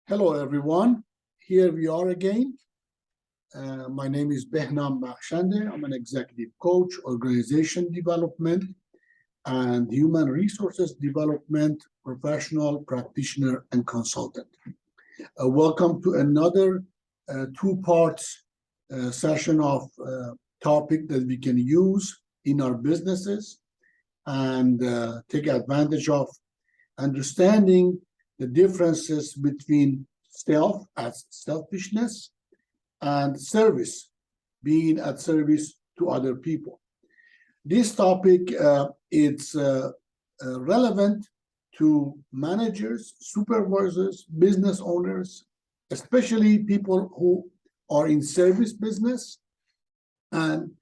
Hello, everyone. Here we are again. My name is Behnam Bakhshandeh. I'm an executive coach, organization development, and human resources development professional, practitioner, and consultant. Welcome to another two-part session of topic that we can use in our businesses and take advantage of understanding the differences between self as selfishness and service, being at service to other people. This topic is relevant to managers, supervisors, business owners, especially people who are in service business and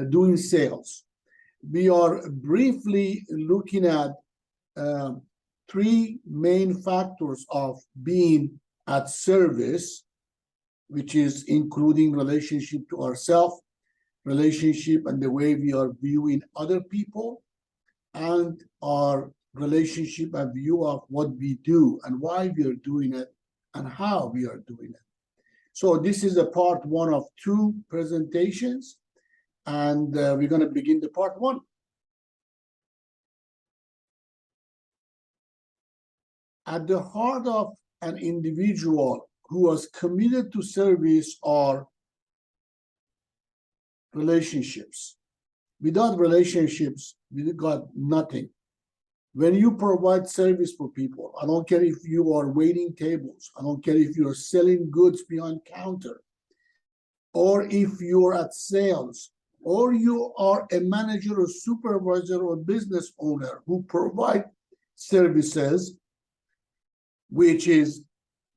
doing sales. We are briefly looking at three main factors of being at service, which is including relationship to ourselves, relationship and the way we are viewing other people, and our relationship and view of what we do and why we are doing it and how we are doing it. So this is a part one of two presentations, and we're going to begin the part one. At the heart of an individual who was committed to service are relationships. Without relationships, we got nothing. When you provide service for people, I don't care if you are waiting tables, I don't care if you're selling goods behind counter, or if you're at sales, or you are a manager or supervisor or business owner who provide services, which is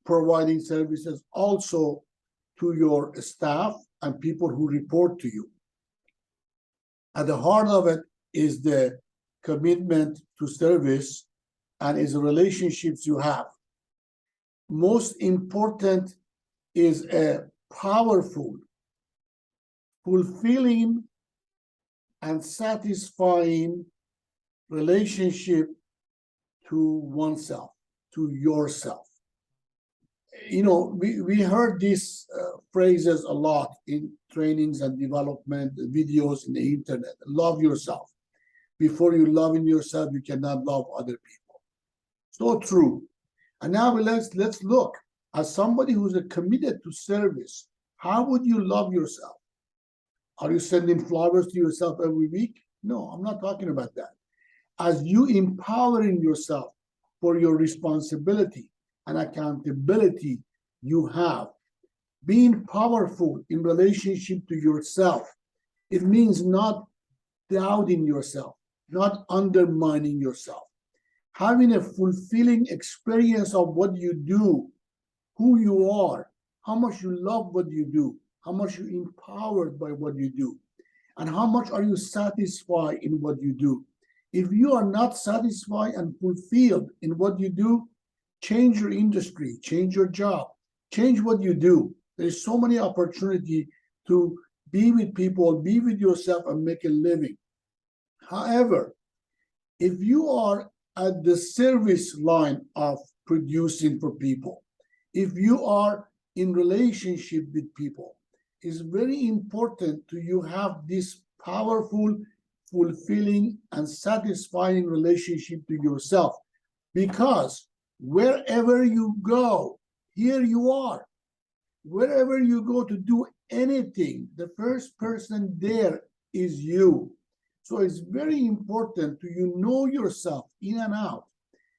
providing services also to your staff and people who report to you. At the heart of it is the commitment to service and is the relationships you have. Most important is a powerful, fulfilling, and satisfying relationship to oneself, to yourself. You know, we heard these phrases a lot in trainings and development videos in the internet. Love yourself. Before you love in yourself, you cannot love other people. So true. And now let's look at somebody who's committed to service. How would you love yourself? Are you sending flowers to yourself every week? No, I'm not talking about that. As you empowering yourself for your responsibility and accountability you have, being powerful in relationship to yourself, it means not doubting yourself, not undermining yourself, having a fulfilling experience of what you do, who you are, how much you love what you do, how much you're empowered by what you do, and how much are you satisfied in what you do. If you are not satisfied and fulfilled in what you do, change your industry, change your job, change what you do. There's so many opportunities to be with people, be with yourself, and make a living. However, if you are at the service line of producing for people, if you are in relationship with people, it's very important to you have this powerful, fulfilling, and satisfying relationship to yourself, because wherever you go, here you are. Wherever you go to do anything, the first person there is you. So it's very important to you know yourself in and out.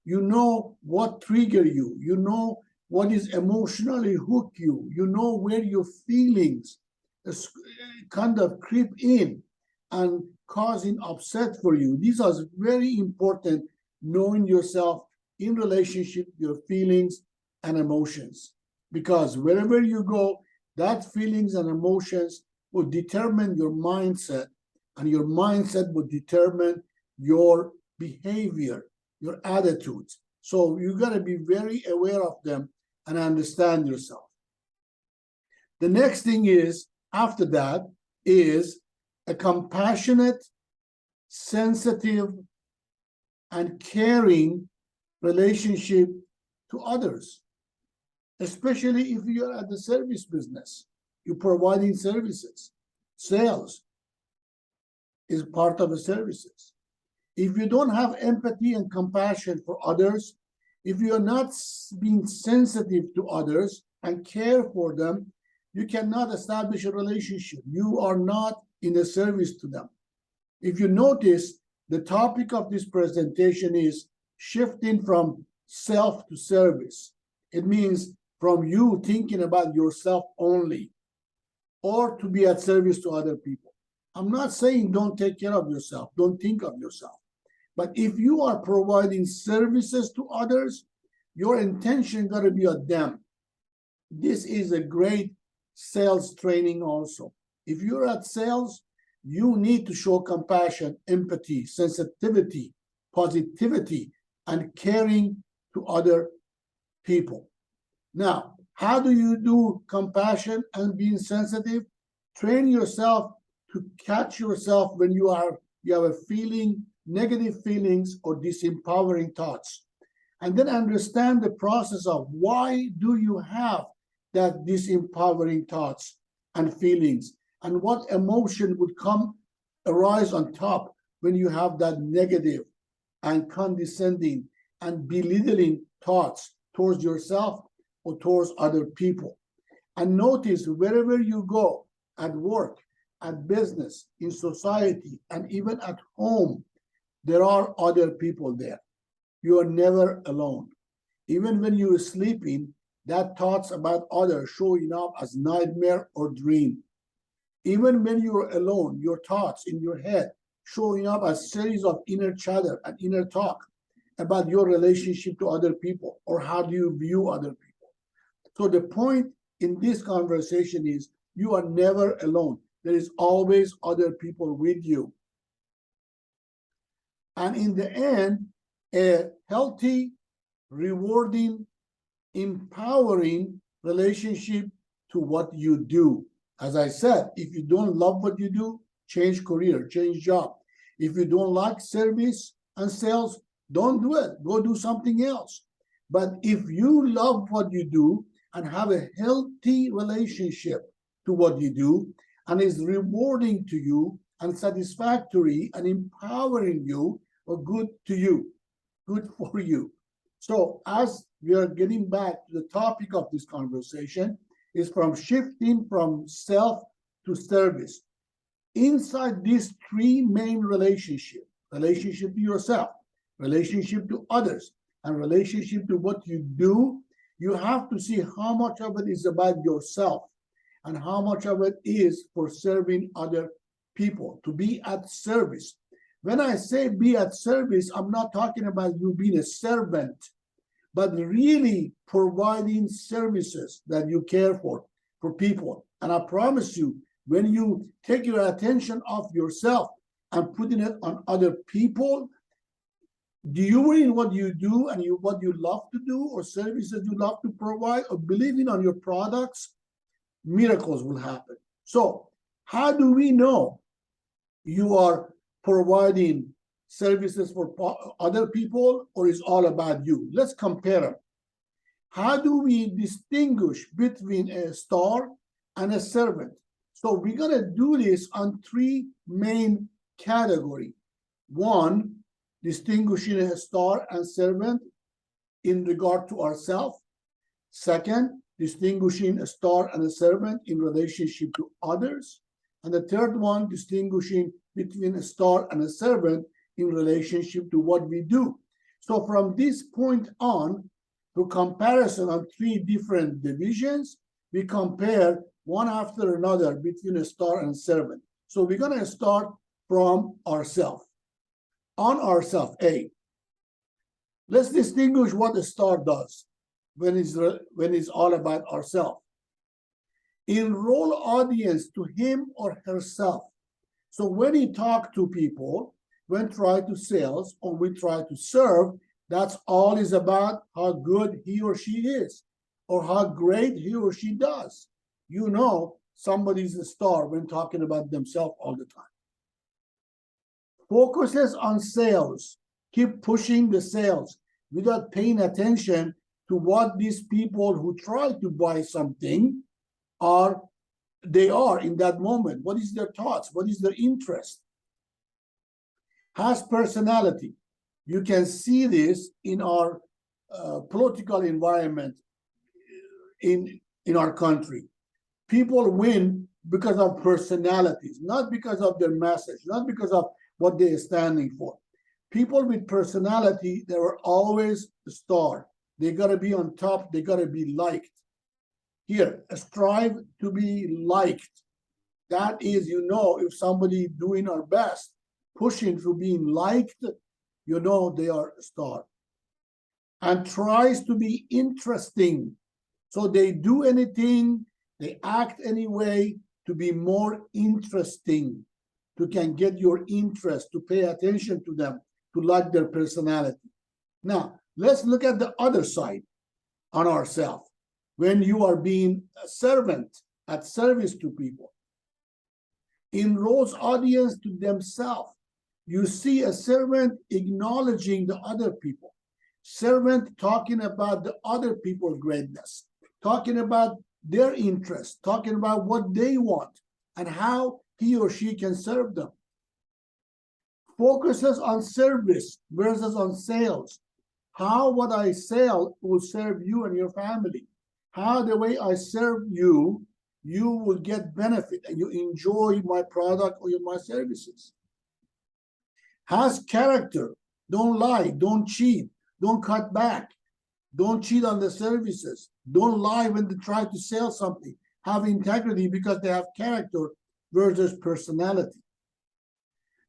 You know what trigger you. You know what is emotionally hook you. You know where your feelings kind of creep in and causing upset for you. These are very important, knowing yourself in relationship, your feelings and emotions. Because wherever you go, that feelings and emotions will determine your mindset, and your mindset will determine your behavior, your attitudes. So you got to be very aware of them and understand yourself. The next thing is, after that, is a compassionate, sensitive, and caring relationship to others. especially if you're at the service business. You're providing services. Sales is part of the services. If you don't have empathy and compassion for others, if you're not being sensitive to others and care for them, you cannot establish a relationship. You are not in a service to them. If you notice, the topic of this presentation is shifting from self to service. It means from you thinking about yourself only, or to be at service to other people. I'm not saying don't take care of yourself, don't think of yourself. But if you are providing services to others, your intention got to be on them. This is a great sales training also. If you're at sales, you need to show compassion, empathy, sensitivity, positivity, and caring to other people. Now, how do you do compassion and being sensitive? Train yourself to catch yourself when you have a feeling, negative feelings or disempowering thoughts. And then understand the process of why do you have that disempowering thoughts and feelings, and what emotion would arise on top when you have that negative and condescending and belittling thoughts towards yourself or towards other people. And notice wherever you go, at work, at business, in society, and even at home, there are other people there. You are never alone. Even when you are sleeping, that thoughts about others showing up as nightmare or dream. Even when you are alone, your thoughts in your head showing up as series of inner chatter and inner talk about your relationship to other people, or how do you view other people. So the point in this conversation is you are never alone. There is always other people with you. And in the end, a healthy, rewarding, empowering relationship to what you do. As I said, if you don't love what you do, change career, change job. If you don't like service and sales, don't do it. Go do something else. But if you love what you do and have a healthy relationship to what you do, and is rewarding to you and satisfactory and empowering you, or good to you, good for you. So as we are getting back to the topic of this conversation, is from shifting from self to service. Inside these three main relationships, relationship to yourself, relationship to others, and relationship to what you do, you have to see how much of it is about yourself and how much of it is for serving other people, to be at service. When I say be at service, I'm not talking about you being a servant, but really providing services that you care for people. And I promise you, when you take your attention off yourself and putting it on other people, doing what you do and what you love to do, or services you love to provide, or believing on your products, miracles will happen. So how do we know you are providing services for other people, or is all about you? Let's compare them. How do we distinguish between a star and a servant? So we're going to do this on three main categories. One, distinguishing a star and servant in regard to ourselves. Second, distinguishing a star and a servant in relationship to others. And the third one, distinguishing between a star and a servant in relationship to what we do. So from this point on, to comparison on three different divisions, we compare one after another between a star and servant. So we're going to start from ourselves. On ourselves, A. Let's distinguish what a star does when it's all about ourselves. Enroll audience to him or herself. So when we talk to people, when try to sales or we try to serve, that's all is about how good he or she is, or how great he or she does. You know, somebody's a star when talking about themselves all the time. Focuses on sales. Keep pushing the sales without paying attention to what these people who try to buy something are in that moment. What is their thoughts? What is their interest? Has personality. You can see this in our political environment in our country. People win because of personalities, not because of their message, not because of what they're standing for. People with personality, they were always the star. They got to be on top. They got to be liked. Here, strive to be liked. That is, if somebody doing our best, pushing through being liked, they are a star. And tries to be interesting. So they do anything, they act anyway to be more interesting, to can get your interest, to pay attention to them, to like their personality. Now, let's look at the other side on ourselves. When you are being a servant at service to people, enrolls audience to themselves. You see a servant acknowledging the other people, servant talking about the other people's greatness, talking about their interests, talking about what they want and how he or she can serve them. Focuses on service versus on sales. How what I sell will serve you and your family. How the way I serve you, you will get benefit and you enjoy my product or my services. Has character. Don't lie, don't cheat, don't cut back, don't cheat on the services, don't lie when they try to sell something. Have integrity because they have character versus personality.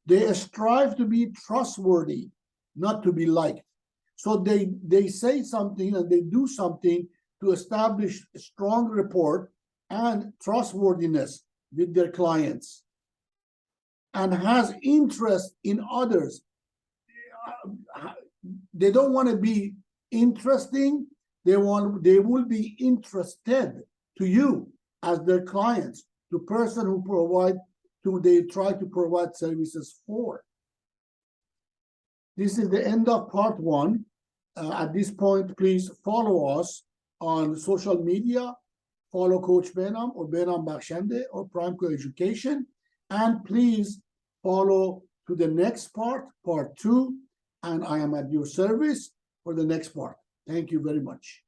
They strive to be trustworthy, not to be liked. So they say something and they do something to establish a strong rapport and trustworthiness with their clients, and has interest in others. They don't want to be interesting. They will be interested to you as their clients, to person who they try to provide services for. This is the end of part 1. At this point, please follow us on social media. Follow Coach Behnam or Behnam Bakhshandeh or Primeco Education. And please follow to the next part 2. And I am at your service for the next part. Thank you very much.